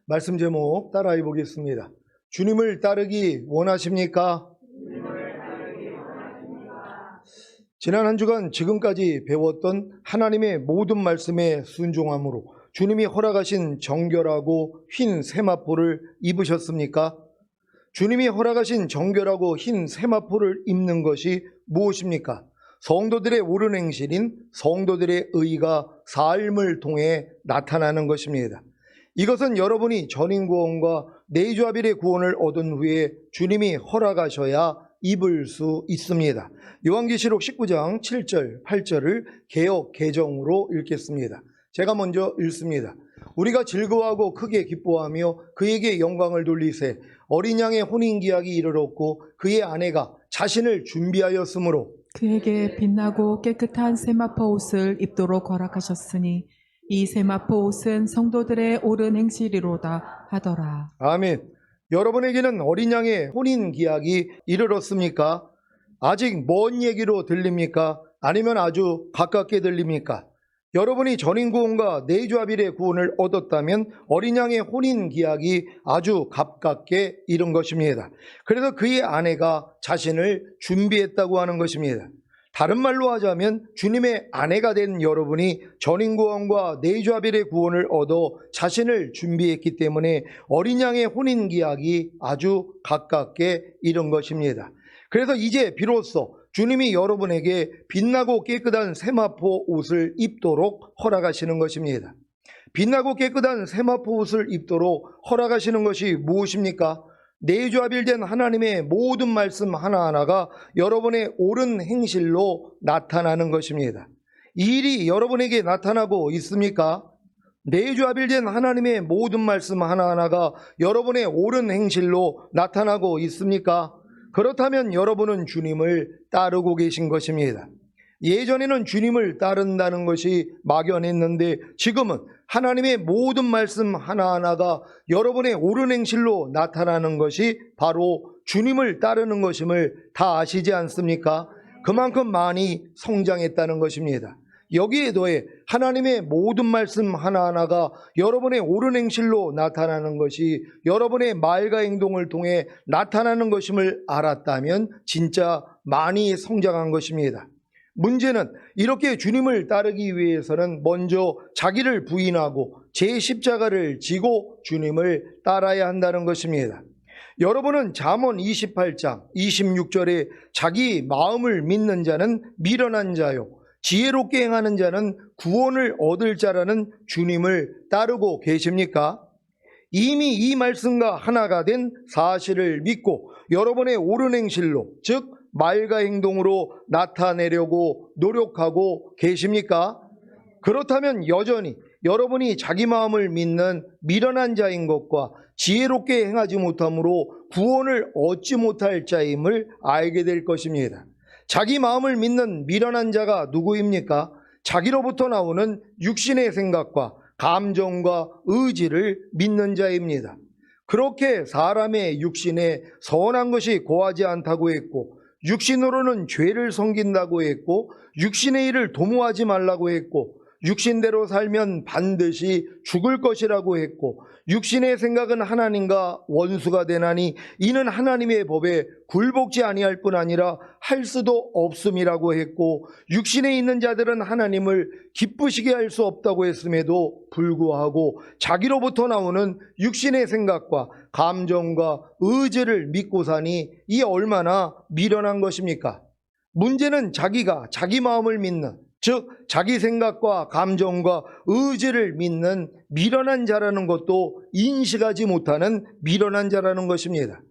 말씀 제목 따라해 보겠습니다. 주님을 따르기 원하십니까? 지난 한 주간 지금까지 배웠던 하나님의 모든 말씀에 순종함으로 주님이 허락하신 정결하고 흰 세마포를 입으셨습니까? 주님이 허락하신 정결하고 흰 세마포를 입는 것이 무엇입니까? 성도들의 옳은 행실인 성도들의 의가 삶을 통해 나타나는 것입니다. 이것은 여러분이 전인구원과 내주아빌의 구원을 얻은 후에 주님이 허락하셔야 입을 수 있습니다. 요한계시록 19장 7절 8절을 개역 개정으로 읽겠습니다. 제가 먼저 읽습니다. 우리가 즐거워하고 크게 기뻐하며 그에게 영광을 돌리세 어린 양의 혼인기약이 이르렀고 그의 아내가 자신을 준비하였으므로 그에게 빛나고 깨끗한 세마포 옷을 입도록 허락하셨으니 이 세마포 옷은 성도들의 옳은 행실이로다 하더라. 아멘. 여러분에게는 어린 양의 혼인기약이 이르렀습니까? 아직 먼 얘기로 들립니까? 아니면 아주 가깝게 들립니까? 여러분이 전인구원과 내주아빌의 구원을 얻었다면 어린 양의 혼인기약이 아주 가깝게 이른 것입니다. 그래서 그의 아내가 자신을 준비했다고 하는 것입니다. 다른 말로 하자면 주님의 아내가 된 여러분이 전인구원과 내주아빌의 구원을 얻어 자신을 준비했기 때문에 어린 양의 혼인기약이 아주 가깝게 이른 것입니다. 그래서 이제 비로소 주님이 여러분에게 빛나고 깨끗한 세마포 옷을 입도록 허락하시는 것입니다. 빛나고 깨끗한 세마포 옷을 입도록 허락하시는 것이 무엇입니까? 내주아빌된 하나님의 모든 말씀 하나하나가 여러분의 옳은 행실로 나타나는 것입니다. 이 일이 여러분에게 나타나고 있습니까? 내주아빌된 하나님의 모든 말씀 하나하나가 여러분의 옳은 행실로 나타나고 있습니까? 그렇다면 여러분은 주님을 따르고 계신 것입니다. 예전에는 주님을 따른다는 것이 막연했는데 지금은 하나님의 모든 말씀 하나하나가 여러분의 옳은 행실로 나타나는 것이 바로 주님을 따르는 것임을 다 아시지 않습니까? 그만큼 많이 성장했다는 것입니다. 여기에 더해 하나님의 모든 말씀 하나하나가 여러분의 옳은 행실로 나타나는 것이 여러분의 말과 행동을 통해 나타나는 것임을 알았다면 진짜 많이 성장한 것입니다. 문제는 이렇게 주님을 따르기 위해서는 먼저 자기를 부인하고 제 십자가를 지고 주님을 따라야 한다는 것입니다. 여러분은 잠언 28장 26절에 자기 마음을 믿는 자는 미련한 자요 지혜롭게 행하는 자는 구원을 얻을 자라는 주님을 따르고 계십니까? 이미 이 말씀과 하나가 된 사실을 믿고 여러분의 옳은 행실로 즉 말과 행동으로 나타내려고 노력하고 계십니까? 그렇다면 여전히 여러분이 자기 마음을 믿는 미련한 자인 것과 지혜롭게 행하지 못함으로 구원을 얻지 못할 자임을 알게 될 것입니다. 자기 마음을 믿는 미련한 자가 누구입니까? 자기로부터 나오는 육신의 생각과 감정과 의지를 믿는 자입니다. 그렇게 사람의 육신에 선한 것이 고하지 않다고 했고 육신으로는 죄를 섬긴다고 했고 육신의 일을 도모하지 말라고 했고 육신대로 살면 반드시 죽을 것이라고 했고 육신의 생각은 하나님과 원수가 되나니 이는 하나님의 법에 굴복지 아니할 뿐 아니라 할 수도 없음이라고 했고 육신에 있는 자들은 하나님을 기쁘시게 할 수 없다고 했음에도 불구하고 자기로부터 나오는 육신의 생각과 감정과 의지를 믿고 사니 이 얼마나 미련한 것입니까? 문제는 자기가 자기 마음을 믿는 즉 자기 생각과 감정과 의지를 믿는 미련한 자라는 것도 인식하지 못하는 미련한 자라는 것입니다.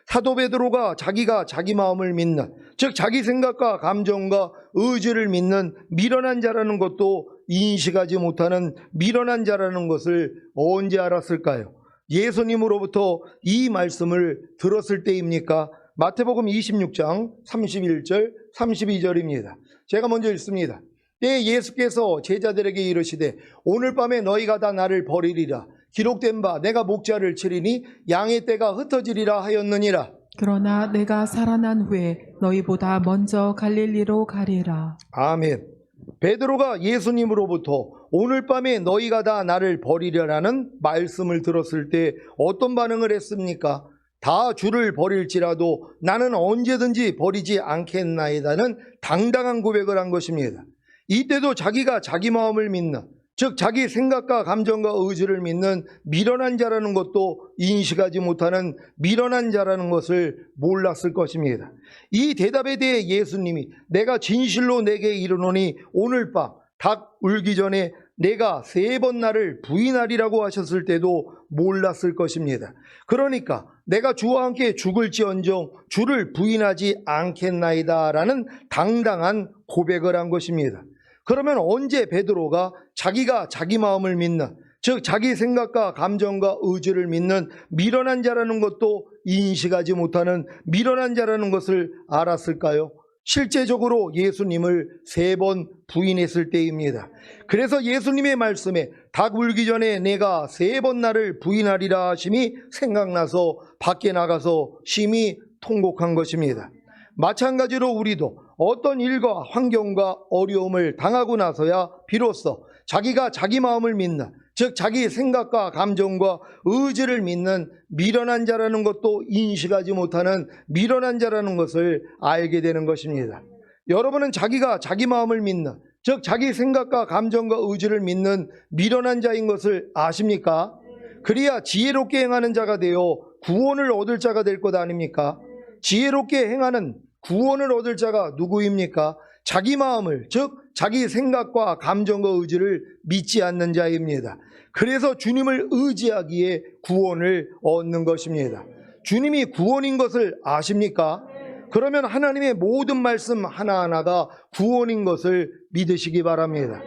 사도 베드로가 자기가 자기 마음을 믿는 즉 자기 생각과 감정과 의지를 믿는 미련한 자라는 것도 인식하지 못하는 미련한 자라는 것을 언제 알았을까요? 예수님으로부터 이 말씀을 들었을 때입니까? 마태복음 26장 31절 32절입니다. 제가 먼저 읽습니다. 때에 예수께서 제자들에게 이르시되 오늘 밤에 너희가 다 나를 버리리라. 기록된 바 내가 목자를 치리니 양의 떼가 흩어지리라 하였느니라. 그러나 내가 살아난 후에 너희보다 먼저 갈릴리로 가리라. 아멘. 베드로가 예수님으로부터 오늘 밤에 너희가 다 나를 버리려라는 말씀을 들었을 때 어떤 반응을 했습니까? 다 주를 버릴지라도 나는 언제든지 버리지 않겠나이다는 당당한 고백을 한 것입니다. 이때도 자기가 자기 마음을 믿는, 즉 자기 생각과 감정과 의지를 믿는 미련한 자라는 것도 인식하지 못하는 미련한 자라는 것을 몰랐을 것입니다. 이 대답에 대해 예수님이 내가 진실로 내게 이르노니 오늘 밤 닭 울기 전에 내가 3번 나를 부인하리라고 하셨을 때도 몰랐을 것입니다. 그러니까 내가 주와 함께 죽을지언정 주를 부인하지 않겠나이다라는 당당한 고백을 한 것입니다. 그러면 언제 베드로가 자기가 자기 마음을 믿는, 즉 자기 생각과 감정과 의지를 믿는 미련한 자라는 것도 인식하지 못하는 미련한 자라는 것을 알았을까요? 실제적으로 예수님을 3번 부인했을 때입니다. 그래서 예수님의 말씀에 닭 울기 전에 내가 3번 나를 부인하리라 하심이 생각나서 밖에 나가서 심히 통곡한 것입니다. 마찬가지로 우리도 어떤 일과 환경과 어려움을 당하고 나서야 비로소 자기가 자기 마음을 믿는, 즉 자기 생각과 감정과 의지를 믿는 미련한 자라는 것도 인식하지 못하는 미련한 자라는 것을 알게 되는 것입니다. 여러분은 자기가 자기 마음을 믿는, 즉 자기 생각과 감정과 의지를 믿는 미련한 자인 것을 아십니까? 그래야 지혜롭게 행하는 자가 되어 구원을 얻을 자가 될 것 아닙니까? 지혜롭게 행하는 구원을 얻을 자가 누구입니까? 자기 마음을, 즉 자기 생각과 감정과 의지를 믿지 않는 자입니다. 그래서 주님을 의지하기에 구원을 얻는 것입니다. 주님이 구원인 것을 아십니까? 그러면 하나님의 모든 말씀 하나하나가 구원인 것을 믿으시기 바랍니다.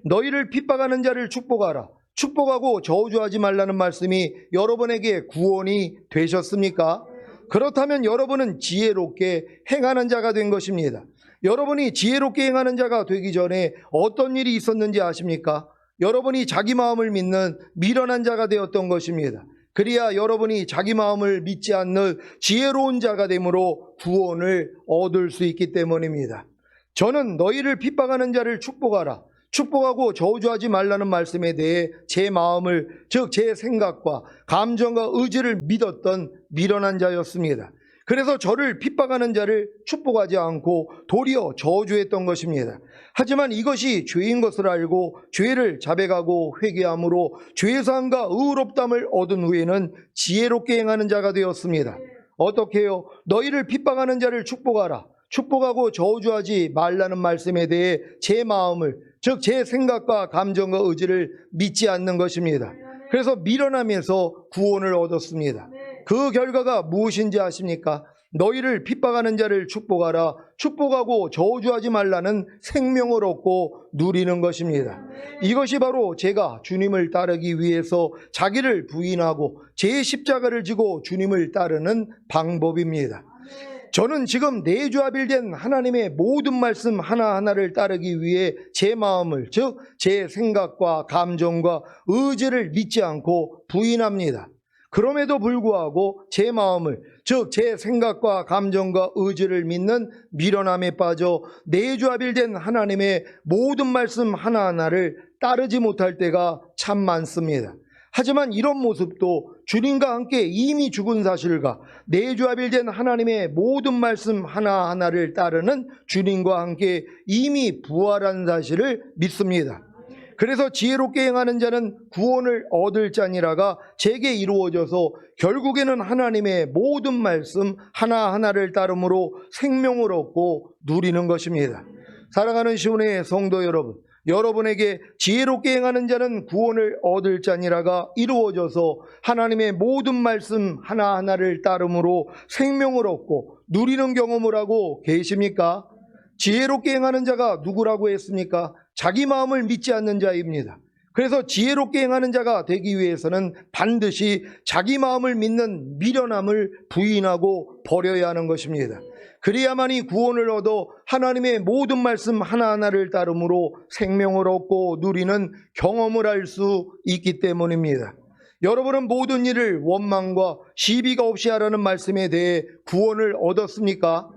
너희를 핍박하는 자를 축복하라. 축복하고 저주하지 말라는 말씀이 여러분에게 구원이 되셨습니까? 그렇다면 여러분은 지혜롭게 행하는 자가 된 것입니다. 여러분이 지혜롭게 행하는 자가 되기 전에 어떤 일이 있었는지 아십니까? 여러분이 자기 마음을 믿는 미련한 자가 되었던 것입니다. 그래야 여러분이 자기 마음을 믿지 않는 지혜로운 자가 되므로 구원을 얻을 수 있기 때문입니다. 저는 너희를 핍박하는 자를 축복하라. 축복하고 저주하지 말라는 말씀에 대해 제 마음을, 즉 제 생각과 감정과 의지를 믿었던 미련한 자였습니다. 그래서 저를 핍박하는 자를 축복하지 않고 도리어 저주했던 것입니다. 하지만 이것이 죄인 것을 알고 죄를 자백하고 회개함으로 죄사함과 의롭담을 얻은 후에는 지혜롭게 행하는 자가 되었습니다. 어떻게 해요? 너희를 핍박하는 자를 축복하라. 축복하고 저주하지 말라는 말씀에 대해 제 마음을, 즉 제 생각과 감정과 의지를 믿지 않는 것입니다. 그래서 미련함에서 구원을 얻었습니다. 그 결과가 무엇인지 아십니까? 너희를 핍박하는 자를 축복하라. 축복하고 저주하지 말라는 생명을 얻고 누리는 것입니다. 이것이 바로 제가 주님을 따르기 위해서 자기를 부인하고 제 십자가를 지고 주님을 따르는 방법입니다. 저는 지금 내주합일된 하나님의 모든 말씀 하나하나를 따르기 위해 제 마음을, 즉 제 생각과 감정과 의지를 믿지 않고 부인합니다. 그럼에도 불구하고 제 마음을, 즉 제 생각과 감정과 의지를 믿는 미련함에 빠져 내주합일된 하나님의 모든 말씀 하나하나를 따르지 못할 때가 참 많습니다. 하지만 이런 모습도 주님과 함께 이미 죽은 사실과 내주합일된 하나님의 모든 말씀 하나하나를 따르는 주님과 함께 이미 부활한 사실을 믿습니다. 그래서 지혜롭게 행하는 자는 구원을 얻을 자니라가 제게 이루어져서 결국에는 하나님의 모든 말씀 하나하나를 따름으로 생명을 얻고 누리는 것입니다. 사랑하는 시온의 성도 여러분, 여러분에게 지혜롭게 행하는 자는 구원을 얻을 자니라가 이루어져서 하나님의 모든 말씀 하나하나를 따름으로 생명을 얻고 누리는 경험을 하고 계십니까? 지혜롭게 행하는 자가 누구라고 했습니까? 자기 마음을 믿지 않는 자입니다. 그래서 지혜롭게 행하는 자가 되기 위해서는 반드시 자기 마음을 믿는 미련함을 부인하고 버려야 하는 것입니다. 그래야만이 구원을 얻어 하나님의 모든 말씀 하나하나를 따름으로 생명을 얻고 누리는 경험을 할 수 있기 때문입니다. 여러분은 모든 일을 원망과 시비가 없이 하라는 말씀에 대해 구원을 얻었습니까?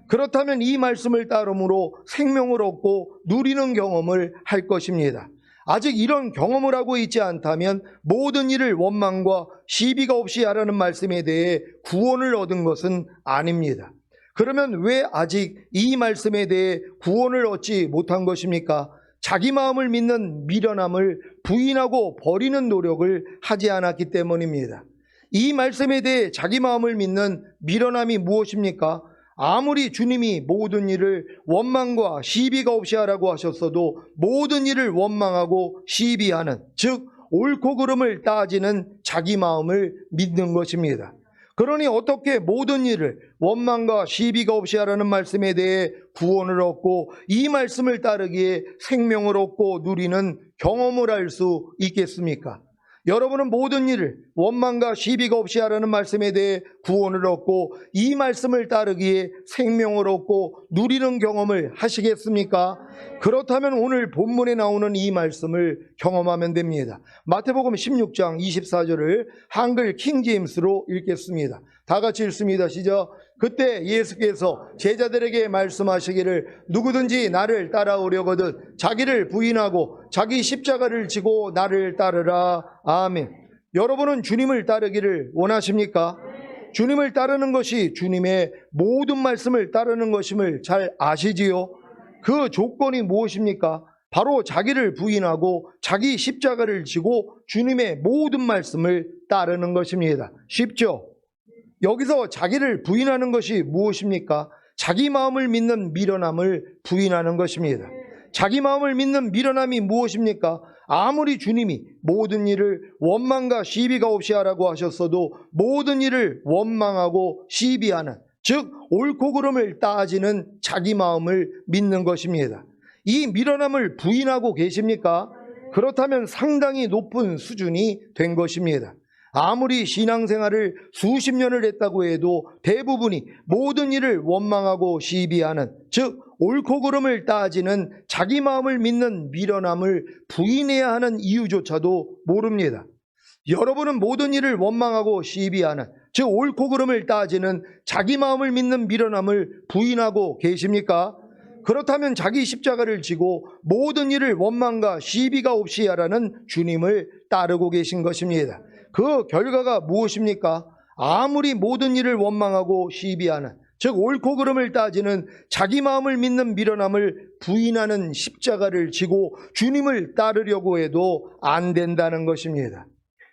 그렇다면 이 말씀을 따름으로 생명을 얻고 누리는 경험을 할 것입니다. 아직 이런 경험을 하고 있지 않다면 모든 일을 원망과 시비가 없이 하라는 말씀에 대해 구원을 얻은 것은 아닙니다. 그러면 왜 아직 이 말씀에 대해 구원을 얻지 못한 것입니까? 자기 마음을 믿는 미련함을 부인하고 버리는 노력을 하지 않았기 때문입니다. 이 말씀에 대해 자기 마음을 믿는 미련함이 무엇입니까? 아무리 주님이 모든 일을 원망과 시비가 없이 하라고 하셨어도 모든 일을 원망하고 시비하는, 즉 옳고 그름을 따지는 자기 마음을 믿는 것입니다. 그러니 어떻게 모든 일을 원망과 시비가 없이 하라는 말씀에 대해 구원을 얻고 이 말씀을 따르기에 생명을 얻고 누리는 경험을 할 수 있겠습니까? 여러분은 모든 일을 원망과 시비가 없이 하라는 말씀에 대해 구원을 얻고 이 말씀을 따르기에 생명을 얻고 누리는 경험을 하시겠습니까? 그렇다면 오늘 본문에 나오는 이 말씀을 경험하면 됩니다. 마태복음 16장 24절을 한글 킹제임스로 읽겠습니다. 다 같이 읽습니다. 시작. 그때 예수께서 제자들에게 말씀하시기를 누구든지 나를 따라오려거든 자기를 부인하고 자기 십자가를 지고 나를 따르라. 아멘. 여러분은 주님을 따르기를 원하십니까? 주님을 따르는 것이 주님의 모든 말씀을 따르는 것임을 잘 아시지요? 그 조건이 무엇입니까? 바로 자기를 부인하고 자기 십자가를 지고 주님의 모든 말씀을 따르는 것입니다. 쉽죠? 여기서 자기를 부인하는 것이 무엇입니까? 자기 마음을 믿는 미련함을 부인하는 것입니다. 자기 마음을 믿는 미련함이 무엇입니까? 아무리 주님이 모든 일을 원망과 시비가 없이 하라고 하셨어도 모든 일을 원망하고 시비하는, 즉 옳고 그름을 따지는 자기 마음을 믿는 것입니다. 이 미련함을 부인하고 계십니까? 그렇다면 상당히 높은 수준이 된 것입니다. 아무리 신앙생활을 수십 년을 했다고 해도 대부분이 모든 일을 원망하고 시비하는, 즉 옳고 그름을 따지는 자기 마음을 믿는 미련함을 부인해야 하는 이유조차도 모릅니다. 여러분은 모든 일을 원망하고 시비하는, 즉 옳고 그름을 따지는 자기 마음을 믿는 미련함을 부인하고 계십니까? 그렇다면 자기 십자가를 지고 모든 일을 원망과 시비가 없이 하라는 주님을 따르고 계신 것입니다. 그 결과가 무엇입니까? 아무리 모든 일을 원망하고 시비하는, 즉 옳고 그름을 따지는 자기 마음을 믿는 미련함을 부인하는 십자가를 지고 주님을 따르려고 해도 안 된다는 것입니다.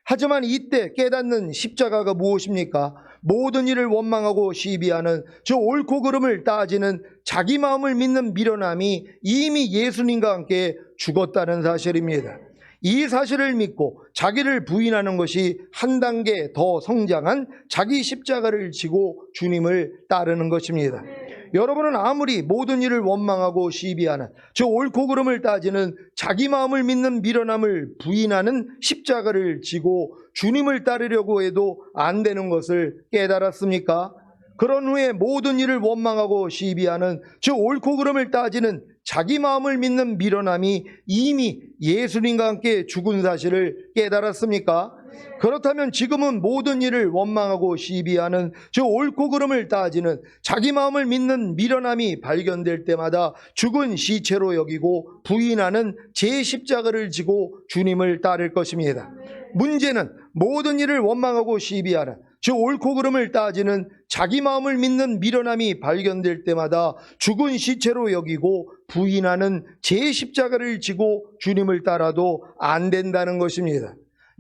하지만 이때 깨닫는 십자가가 무엇입니까? 모든 일을 원망하고 시비하는, 저 옳고 그름을 따지는 자기 마음을 믿는 미련함이 이미 예수님과 함께 죽었다는 사실입니다. 이 사실을 믿고 자기를 부인하는 것이 한 단계 더 성장한 자기 십자가를 지고 주님을 따르는 것입니다. 여러분은 아무리 모든 일을 원망하고 시비하는, 저 옳고 그름을 따지는 자기 마음을 믿는 미련함을 부인하는 십자가를 지고 주님을 따르려고 해도 안 되는 것을 깨달았습니까? 그런 후에 모든 일을 원망하고 시비하는, 저 옳고 그름을 따지는 자기 마음을 믿는 미련함이 이미 예수님과 함께 죽은 사실을 깨달았습니까? 그렇다면 지금은 모든 일을 원망하고 시비하는, 저 옳고 그름을 따지는 자기 마음을 믿는 미련함이 발견될 때마다 죽은 시체로 여기고 부인하는 제 십자가를 지고 주님을 따를 것입니다. 문제는 모든 일을 원망하고 시비하는, 저 옳고 그름을 따지는 자기 마음을 믿는 미련함이 발견될 때마다 죽은 시체로 여기고 부인하는 제 십자가를 지고 주님을 따라도 안 된다는 것입니다.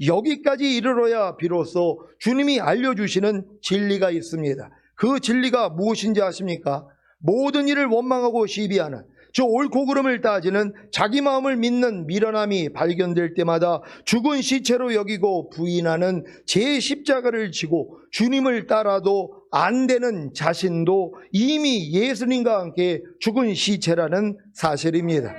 여기까지 이르러야 비로소 주님이 알려주시는 진리가 있습니다. 그 진리가 무엇인지 아십니까? 모든 일을 원망하고 시비하는, 저 옳고 그름을 따지는 자기 마음을 믿는 미련함이 발견될 때마다 죽은 시체로 여기고 부인하는 제 십자가를 지고 주님을 따라도 안 되는 자신도 이미 예수님과 함께 죽은 시체라는 사실입니다.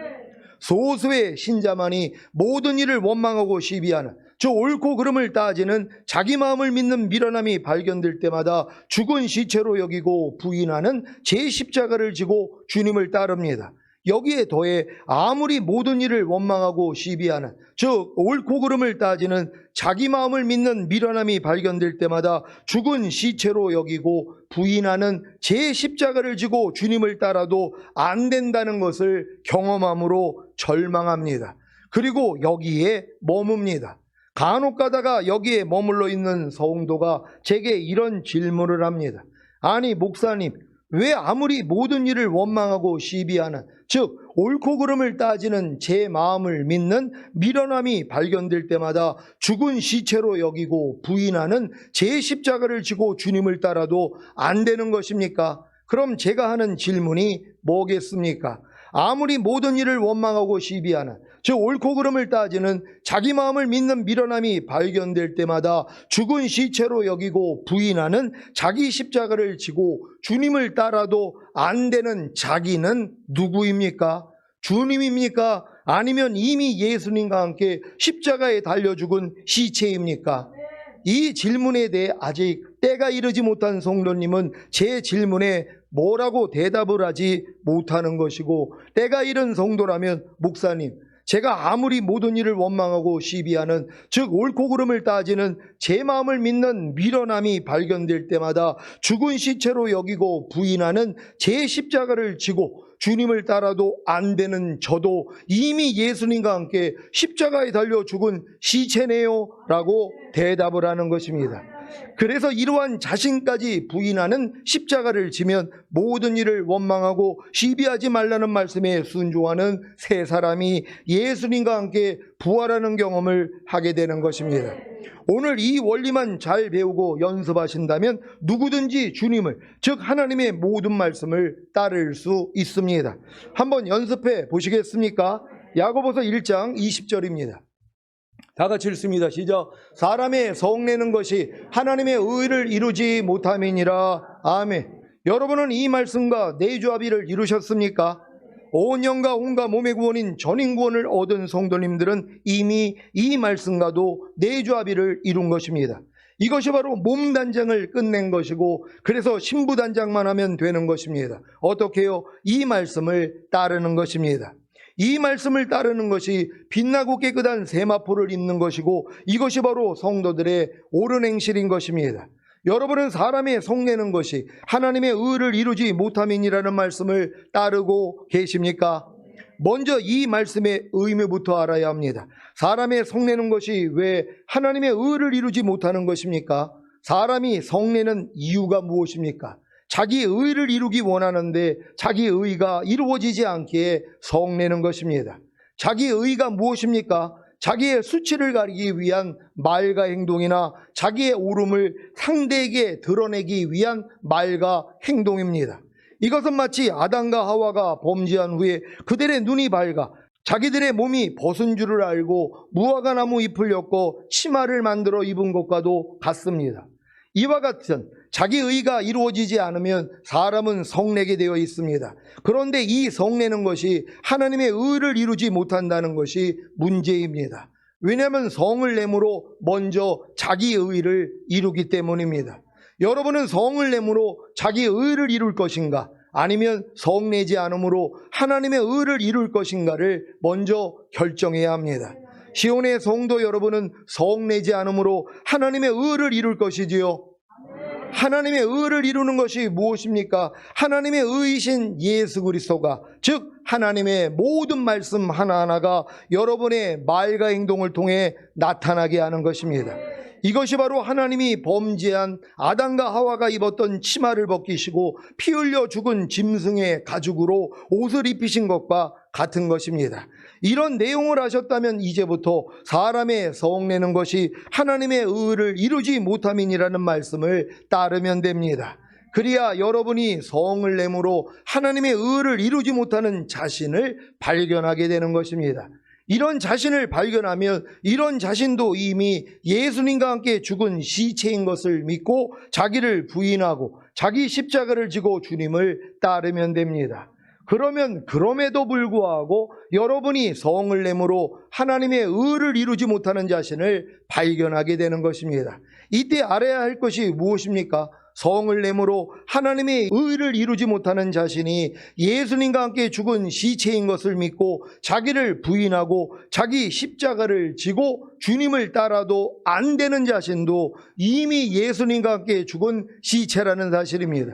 소수의 신자만이 모든 일을 원망하고 시비하는, 저 옳고 그름을 따지는 자기 마음을 믿는 미련함이 발견될 때마다 죽은 시체로 여기고 부인하는 제 십자가를 지고 주님을 따릅니다. 여기에 더해 아무리 모든 일을 원망하고 시비하는, 즉 옳고 그름을 따지는 자기 마음을 믿는 미련함이 발견될 때마다 죽은 시체로 여기고 부인하는 제 십자가를 지고 주님을 따라도 안 된다는 것을 경험함으로 절망합니다. 그리고 여기에 머뭅니다. 간혹 가다가 여기에 머물러 있는 성도가 제게 이런 질문을 합니다. 아니 목사님, 왜 아무리 모든 일을 원망하고 시비하는, 즉 옳고 그름을 따지는 제 마음을 믿는 미련함이 발견될 때마다 죽은 시체로 여기고 부인하는 제 십자가를 지고 주님을 따라도 안 되는 것입니까? 그럼 제가 하는 질문이 뭐겠습니까? 아무리 모든 일을 원망하고 시비하는, 즉 옳고 그름을 따지는 자기 마음을 믿는 미련함이 발견될 때마다 죽은 시체로 여기고 부인하는 자기 십자가를 지고 주님을 따라도 안 되는 자기는 누구입니까? 주님입니까? 아니면 이미 예수님과 함께 십자가에 달려 죽은 시체입니까? 이 질문에 대해 아직 때가 이르지 못한 성도님은 제 질문에 뭐라고 대답을 하지 못하는 것이고, 때가 이른 성도라면 목사님, 제가 아무리 모든 일을 원망하고 시비하는, 즉 옳고 그름을 따지는 제 마음을 믿는 미련함이 발견될 때마다 죽은 시체로 여기고 부인하는 제 십자가를 지고 주님을 따라도 안 되는 저도 이미 예수님과 함께 십자가에 달려 죽은 시체네요 라고 대답을 하는 것입니다. 그래서 이러한 자신까지 부인하는 십자가를 지면 모든 일을 원망하고 시비하지 말라는 말씀에 순종하는 세 사람이 예수님과 함께 부활하는 경험을 하게 되는 것입니다. 오늘 이 원리만 잘 배우고 연습하신다면 누구든지 주님을, 즉 하나님의 모든 말씀을 따를 수 있습니다. 한번 연습해 보시겠습니까? 야고보서 1장 20절입니다. 다 같이 읽습니다. 시작. 사람의 성내는 것이 하나님의 의를 이루지 못함이니라. 아멘. 여러분은 이 말씀과 내주합의를 이루셨습니까? 온 영과 온과 몸의 구원인 전인구원을 얻은 성도님들은 이미 이 말씀과도 내주합의를 이룬 것입니다. 이것이 바로 몸단장을 끝낸 것이고, 그래서 신부단장만 하면 되는 것입니다. 어떻게 해요? 이 말씀을 따르는 것입니다. 이 말씀을 따르는 것이 빛나고 깨끗한 세마포를 입는 것이고, 이것이 바로 성도들의 옳은 행실인 것입니다. 여러분은 사람의 성내는 것이 하나님의 의를 이루지 못함이니라는 말씀을 따르고 계십니까? 먼저 이 말씀의 의미부터 알아야 합니다. 사람의 성내는 것이 왜 하나님의 의를 이루지 못하는 것입니까? 사람이 성내는 이유가 무엇입니까? 자기 의를 이루기 원하는데 자기 의가 이루어지지 않기에 성내는 것입니다. 자기 의가 무엇입니까? 자기의 수치를 가리기 위한 말과 행동이나 자기의 옳음을 상대에게 드러내기 위한 말과 행동입니다. 이것은 마치 아담과 하와가 범죄한 후에 그들의 눈이 밝아 자기들의 몸이 벗은 줄을 알고 무화과 나무 잎을 엮고 치마를 만들어 입은 것과도 같습니다. 이와 같은 자기 의가 이루어지지 않으면 사람은 성내게 되어 있습니다. 그런데 이 성내는 것이 하나님의 의를 이루지 못한다는 것이 문제입니다. 왜냐하면 성을 내므로 먼저 자기 의를 이루기 때문입니다. 여러분은 성을 내므로 자기 의를 이룰 것인가, 아니면 성내지 않으므로 하나님의 의를 이룰 것인가를 먼저 결정해야 합니다. 시온의 성도 여러분은 성내지 않으므로 하나님의 의를 이룰 것이지요. 하나님의 의를 이루는 것이 무엇입니까? 하나님의 의이신 예수 그리스도가, 즉 하나님의 모든 말씀 하나하나가 여러분의 말과 행동을 통해 나타나게 하는 것입니다. 이것이 바로 하나님이 범죄한 아담과 하와가 입었던 치마를 벗기시고 피 흘려 죽은 짐승의 가죽으로 옷을 입히신 것과 같은 것입니다. 이런 내용을 아셨다면 이제부터 사람의 성내는 것이 하나님의 의를 이루지 못함이니라는 말씀을 따르면 됩니다. 그래야 여러분이 성을 내므로 하나님의 의를 이루지 못하는 자신을 발견하게 되는 것입니다. 이런 자신을 발견하면 이런 자신도 이미 예수님과 함께 죽은 시체인 것을 믿고 자기를 부인하고 자기 십자가를 지고 주님을 따르면 됩니다. 그러면 그럼에도 불구하고 여러분이 성을 내므로 하나님의 의를 이루지 못하는 자신을 발견하게 되는 것입니다. 이때 알아야 할 것이 무엇입니까? 성을 내므로 하나님의 의를 이루지 못하는 자신이 예수님과 함께 죽은 시체인 것을 믿고 자기를 부인하고 자기 십자가를 지고 주님을 따라도 안 되는 자신도 이미 예수님과 함께 죽은 시체라는 사실입니다.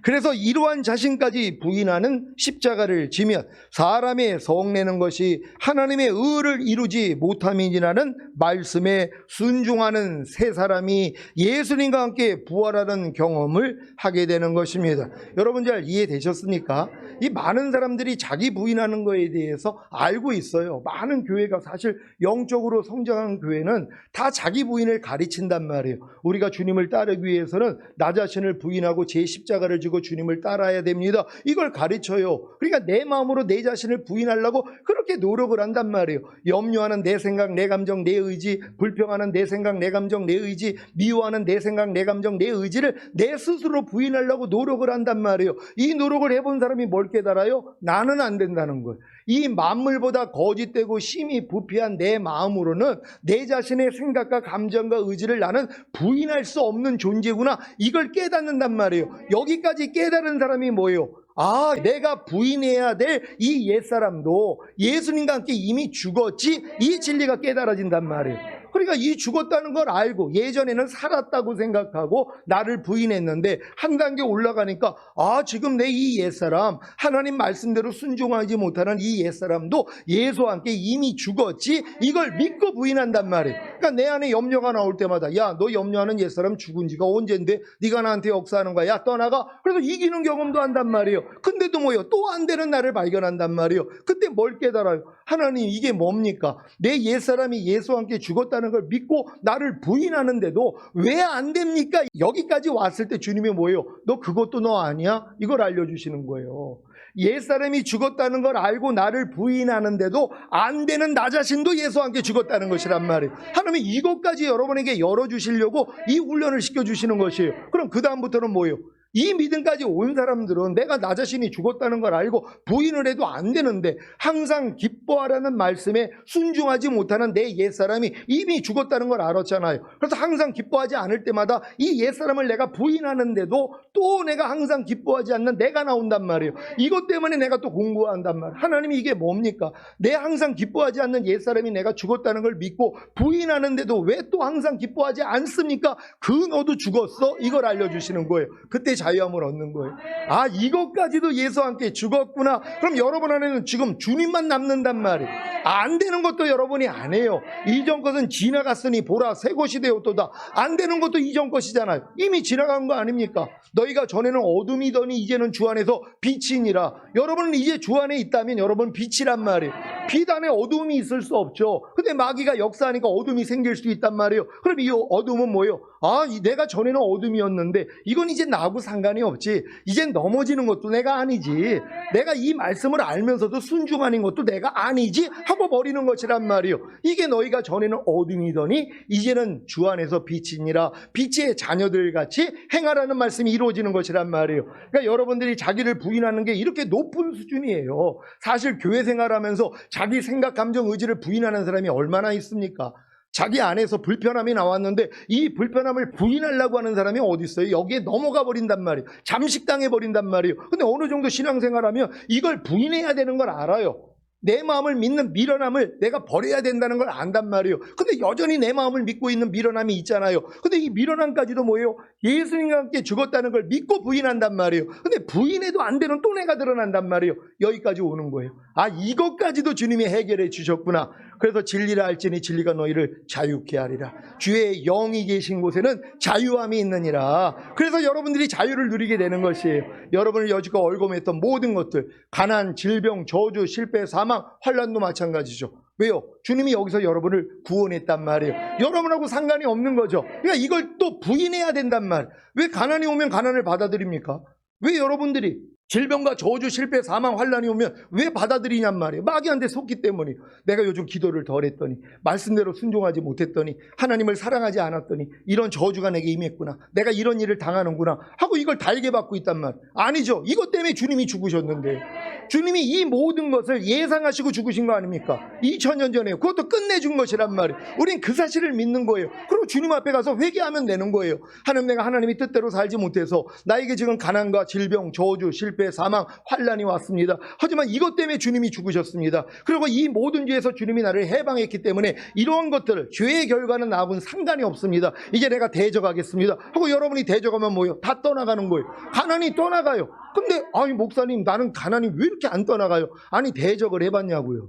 그래서 이러한 자신까지 부인하는 십자가를 지면 사람의 성내는 것이 하나님의 의를 이루지 못함이니라는 말씀에 순종하는 세 사람이 예수님과 함께 부활하는 경험을 하게 되는 것입니다. 여러분 잘 이해되셨습니까? 이 많은 사람들이 자기 부인하는 거에 대해서 알고 있어요. 많은 교회가 사실 영적으로 성장한 교회는 다 자기 부인을 가르친단 말이에요. 우리가 주님을 따르기 위해서는 나 자신을 부인하고 제 십자가를 지고 주님을 따라야 됩니다. 이걸 가르쳐요. 그러니까 내 마음으로 내 자신을 부인하려고 그렇게 노력을 한단 말이에요. 염려하는 내 생각, 내 감정, 내 의지, 불평하는 내 생각, 내 감정, 내 의지, 미워하는 내 생각, 내 감정, 내 의지를 내 스스로 부인하려고 노력을 한단 말이에요. 이 노력을 해본 사람이 뭘 깨달아요? 나는 안 된다는 거예요. 이 만물보다 거짓되고 심히 부패한 내 마음으로는 내 자신의 생각과 감정과 의지를 나는 부인할 수 없는 존재구나. 이걸 깨닫는단 말이에요. 여기까지 깨달은 사람이 뭐예요? 아, 내가 부인해야 될 이 옛사람도 예수님과 함께 이미 죽었지. 이 진리가 깨달아진단 말이에요. 그러니까 이 죽었다는 걸 알고 예전에는 살았다고 생각하고 나를 부인했는데 한 단계 올라가니까 아, 지금 내 이 옛사람, 하나님 말씀대로 순종하지 못하는 이 옛사람도 예수와 함께 이미 죽었지. 이걸 믿고 부인한단 말이에요. 그러니까 내 안에 염려가 나올 때마다 야, 너 염려하는 옛사람 죽은 지가 언젠데 네가 나한테 역사하는 거야. 야, 떠나가. 그래서 이기는 경험도 한단 말이에요. 근데도 뭐예요? 또 안 되는 나를 발견한단 말이에요. 그때 뭘 깨달아요? 하나님, 이게 뭡니까? 내 옛사람이 예수와 함께 죽었다는 걸 믿고 나를 부인하는데도 왜 안 됩니까? 여기까지 왔을 때 주님이 뭐예요? 너 그것도 너 아니야? 이걸 알려주시는 거예요. 옛사람이 죽었다는 걸 알고 나를 부인하는데도 안 되는 나 자신도 예수와 함께 죽었다는 것이란 말이에요. 하나님이 이것까지 여러분에게 열어주시려고 이 훈련을 시켜주시는 것이에요. 그럼 그 다음부터는 뭐예요? 이 믿음까지 온 사람들은 내가 나 자신이 죽었다는 걸 알고 부인을 해도 안 되는데 항상 기뻐하라는 말씀에 순종하지 못하는 내 옛사람이 이미 죽었다는 걸 알았잖아요. 그래서 항상 기뻐하지 않을 때마다 이 옛사람을 내가 부인하는데도 또 내가 항상 기뻐하지 않는 내가 나온단 말이에요. 이것 때문에 내가 또 공부한단 말이에요. 하나님이 이게 뭡니까? 내 항상 기뻐하지 않는 옛사람이 내가 죽었다는 걸 믿고 부인하는데도 왜 또 항상 기뻐하지 않습니까? 그 너도 죽었어? 이걸 알려주시는 거예요. 그때 자유함을 얻는 거예요. 아, 이것까지도 예수와 함께 죽었구나. 그럼 여러분 안에는 지금 주님만 남는단 말이에요. 안 되는 것도 여러분이 안 해요. 이전 것은 지나갔으니 보라 새 것이 되었도다. 안 되는 것도 이전 것이잖아요. 이미 지나간 거 아닙니까? 너희가 전에는 어둠이더니 이제는 주 안에서 빛이니라. 여러분은 이제 주 안에 있다면 여러분 빛이란 말이에요. 빛 안에 어둠이 있을 수 없죠. 근데 마귀가 역사하니까 어둠이 생길 수 있단 말이에요. 그럼 이 어둠은 뭐예요? 아, 내가 전에는 어둠이었는데 이건 이제 나하고 상관이 없지. 이젠 넘어지는 것도 내가 아니지. 내가 이 말씀을 알면서도 순종하는 것도 내가 아니지 하고 버리는 것이란 말이에요. 이게 너희가 전에는 어둠이더니 이제는 주 안에서 빛이니라. 빛의 자녀들 같이 행하라는 말씀이 이루어지는 것이란 말이에요. 그러니까 여러분들이 자기를 부인하는 게 이렇게 높은 수준이에요. 사실 교회 생활하면서 자기 생각, 감정, 의지를 부인하는 사람이 얼마나 있습니까? 자기 안에서 불편함이 나왔는데 이 불편함을 부인하려고 하는 사람이 어디 있어요? 여기에 넘어가 버린단 말이에요. 잠식당해 버린단 말이에요. 근데 어느 정도 신앙생활하면 이걸 부인해야 되는 걸 알아요. 내 마음을 믿는 미련함을 내가 버려야 된다는 걸 안단 말이에요. 근데 여전히 내 마음을 믿고 있는 미련함이 있잖아요. 근데 이 미련함까지도 뭐예요? 예수님과 함께 죽었다는 걸 믿고 부인한단 말이에요. 근데 부인해도 안 되는 또 내가 드러난단 말이에요. 여기까지 오는 거예요. 아, 이것까지도 주님이 해결해 주셨구나. 그래서 진리를 알지니 진리가 너희를 자유케 하리라. 주의 영이 계신 곳에는 자유함이 있느니라. 그래서 여러분들이 자유를 누리게 되는 것이에요. 여러분을 여지껏 얽어맸던 모든 것들, 가난, 질병, 저주, 실패, 사망, 환난도 마찬가지죠. 왜요? 주님이 여기서 여러분을 구원했단 말이에요. 여러분하고 상관이 없는 거죠. 그러니까 이걸 또 부인해야 된단 말. 왜 가난이 오면 가난을 받아들입니까? 왜 여러분들이 질병과 저주, 실패, 사망, 환난이 오면 왜 받아들이냔 말이에요. 마귀한테 속기 때문이에요. 내가 요즘 기도를 덜 했더니, 말씀대로 순종하지 못했더니, 하나님을 사랑하지 않았더니 이런 저주가 내게 임했구나. 내가 이런 일을 당하는구나 하고 이걸 달게 받고 있단 말. 아니죠. 이것 때문에 주님이 죽으셨는데, 주님이 이 모든 것을 예상하시고 죽으신 거 아닙니까? 2000년 전에 그것도 끝내준 것이란 말이에요. 우린 그 사실을 믿는 거예요. 그리고 주님 앞에 가서 회개하면 되는 거예요. 하나님, 내가 하나님이 뜻대로 살지 못해서 나에게 지금 가난과 질병, 저주, 실패, 실패, 사망, 환난이 왔습니다. 하지만 이것 때문에 주님이 죽으셨습니다. 그리고 이 모든 죄에서 주님이 나를 해방했기 때문에 이러한 것들을 죄의 결과는 나하고는 상관이 없습니다. 이제 내가 대적하겠습니다 하고 여러분이 대적하면 뭐예요? 다 떠나가는 거예요. 가난이 떠나가요. 근데 아니 목사님 나는 가난이 왜 이렇게 안 떠나가요? 아니 대적을 해봤냐고요.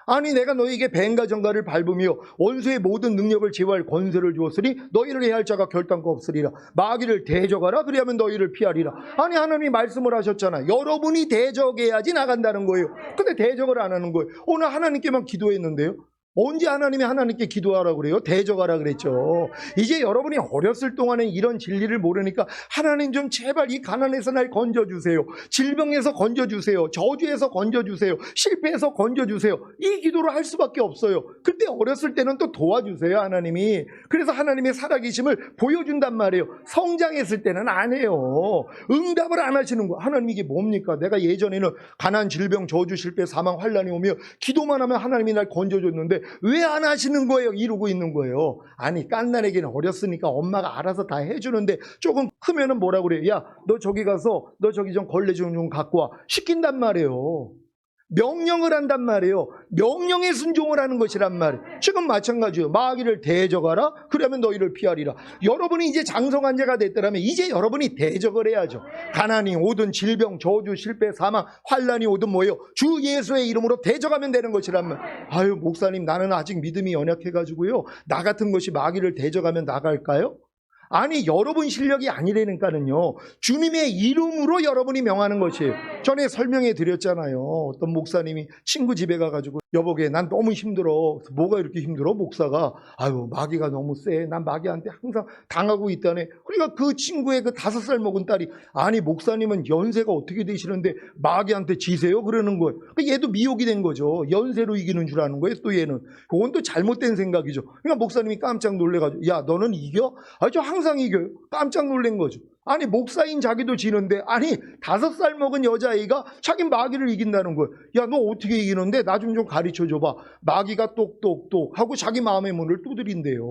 아니 내가 너희에게 뱀과 정갈을 밟으며 원수의 모든 능력을 제어할 권세를 주었으니 너희를 해할 자가 결단코 없으리라. 마귀를 대적하라 그리하면 너희를 피하리라. 아니 하나님이 말씀을 하셨잖아요. 여러분이 대적해야지 나간다는 거예요. 근데 대적을 안 하는 거예요. 오늘 하나님께만 기도했는데요. 언제 하나님이 하나님께 기도하라고 그래요? 대적하라 그랬죠. 이제 여러분이 어렸을 동안에 이런 진리를 모르니까 하나님 좀 제발 이 가난에서 날 건져주세요. 질병에서 건져주세요. 저주에서 건져주세요. 실패에서 건져주세요. 이 기도를 할 수밖에 없어요. 그때 어렸을 때는 또 도와주세요 하나님이. 그래서 하나님의 살아계심을 보여준단 말이에요. 성장했을 때는 안 해요. 응답을 안 하시는 거예요. 하나님 이게 뭡니까? 내가 예전에는 가난, 질병, 저주, 실패, 사망, 환난이 오며 기도만 하면 하나님이 날 건져줬는데 왜 안 하시는 거예요? 이러고 있는 거예요. 아니 깐난에게는 어렸으니까 엄마가 알아서 다 해주는데 조금 크면은 뭐라고 그래요? 야 너 저기 가서 너 저기 좀 걸레 좀 갖고 와. 시킨단 말이에요. 명령을 한단 말이에요. 명령에 순종을 하는 것이란 말이에요. 지금 마찬가지예요. 마귀를 대적하라 그러면 너희를 피하리라. 여러분이 이제 장성한 자가 됐더라면 이제 여러분이 대적을 해야죠. 가난이 오든 질병, 저주, 실패, 사망, 환난이 오든 뭐예요? 주 예수의 이름으로 대적하면 되는 것이란 말이에요. 아유 목사님 나는 아직 믿음이 연약해가지고요. 나 같은 것이 마귀를 대적하면 나갈까요? 아니 여러분 실력이 아니라니까는요. 주님의 이름으로 여러분이 명하는 것이에요. 전에 설명해 드렸잖아요. 어떤 목사님이 친구 집에 가가지고 여보게 난 너무 힘들어. 뭐가 이렇게 힘들어? 목사가 아유 마귀가 너무 세. 난 마귀한테 항상 당하고 있다네. 그러니까 그 친구의 그 5살 먹은 딸이 아니 목사님은 연세가 어떻게 되시는데 마귀한테 지세요? 그러는 거예요. 그러니까 얘도 미혹이 된 거죠. 연세로 이기는 줄 아는 거예요. 또 얘는 그건 또 잘못된 생각이죠. 그러니까 목사님이 깜짝 놀래가지고 야 너는 이겨? 아 저 항상 이겨요. 깜짝 놀란 거죠. 아니 목사인 자기도 지는데 아니 5살 먹은 여자아이가 자기 마귀를 이긴다는 거예요. 야 너 어떻게 이기는데 나 좀 가르쳐 줘봐. 마귀가 똑똑똑 하고 자기 마음의 문을 두드린대요.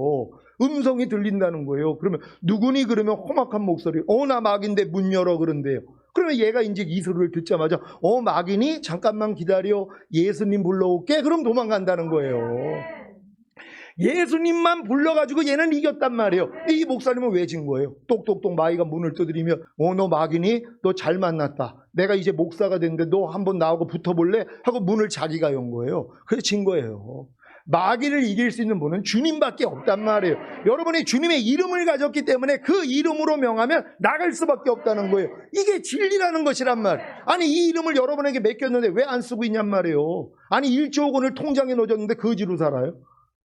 음성이 들린다는 거예요. 그러면 누구니 그러면 험악한 목소리 나 마귀인데 문 열어 그런대요. 그러면 얘가 이제 이 소리를 듣자마자 마귀니 잠깐만 기다려 예수님 불러올게. 그럼 도망간다는 거예요. 예수님만 불러가지고 얘는 이겼단 말이에요. 이 목사님은 왜 진 거예요? 똑똑똑 마귀가 문을 두드리며 너 마귀니? 너 잘 만났다. 내가 이제 목사가 됐는데 너 한번 나오고 붙어볼래? 하고 문을 자기가 연 거예요. 그래서 진 거예요. 마귀를 이길 수 있는 분은 주님밖에 없단 말이에요. 여러분이 주님의 이름을 가졌기 때문에 그 이름으로 명하면 나갈 수밖에 없다는 거예요. 이게 진리라는 것이란 말. 아니 이 이름을 여러분에게 맡겼는데 왜 안 쓰고 있냔 말이에요. 아니 1조 원을 통장에 넣어줬는데 거지로 살아요?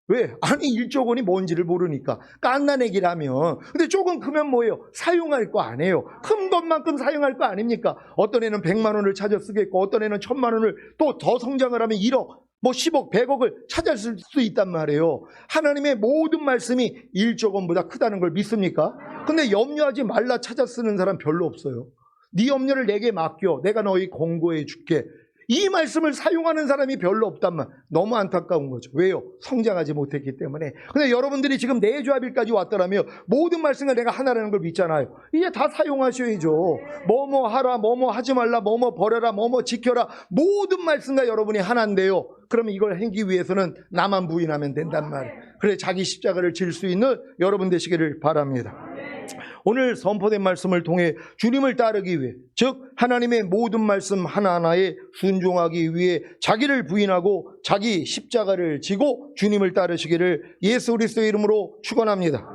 왜? 아니 1조 원이 뭔지를 모르니까. 깐난애기라면. 근데 조금 크면 뭐예요? 사용할 거 아니에요. 큰 것만큼 사용할 거 아닙니까? 어떤 애는 100만 원을 찾아 쓰겠고 어떤 애는 1000만 원을 또 더 성장을 하면 1억 10억 100억을 찾았을 수 있단 말이에요. 하나님의 모든 말씀이 1조 원보다 크다는 걸 믿습니까? 근데 염려하지 말라 찾아 쓰는 사람 별로 없어요. 네 염려를 내게 맡겨 내가 너희 공고해 줄게. 이 말씀을 사용하는 사람이 별로 없단 말. 너무 안타까운 거죠. 왜요? 성장하지 못했기 때문에. 근데 여러분들이 지금 내주합일까지 왔더라면 모든 말씀을 내가 하나라는 걸 믿잖아요. 이제 다 사용하셔야죠. 뭐뭐 하라, 뭐뭐 하지 말라, 뭐뭐 버려라, 뭐뭐 지켜라. 모든 말씀과 여러분이 하나인데요. 그러면 이걸 행기 위해서는 나만 부인하면 된단 말이에요. 그래 자기 십자가를 질 수 있는 여러분 되시기를 바랍니다. 오늘 선포된 말씀을 통해 주님을 따르기 위해 즉 하나님의 모든 말씀 하나하나에 순종하기 위해 자기를 부인하고 자기 십자가를 지고 주님을 따르시기를 예수 그리스도의 이름으로 축원합니다.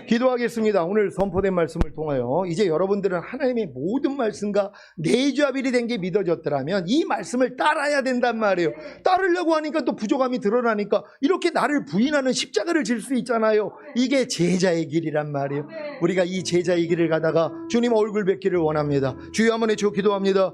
기도하겠습니다. 오늘 선포된 말씀을 통하여 이제 여러분들은 하나님의 모든 말씀과 내주합일이 된 게 믿어졌더라면 이 말씀을 따라야 된단 말이에요. 따르려고 하니까 또 부족함이 드러나니까 이렇게 나를 부인하는 십자가를 질 수 있잖아요. 이게 제자의 길이란 말이에요. 우리가 이 제자의 길을 가다가 주님 얼굴 뵙기를 원합니다. 주여 한번 외쳐 기도합니다.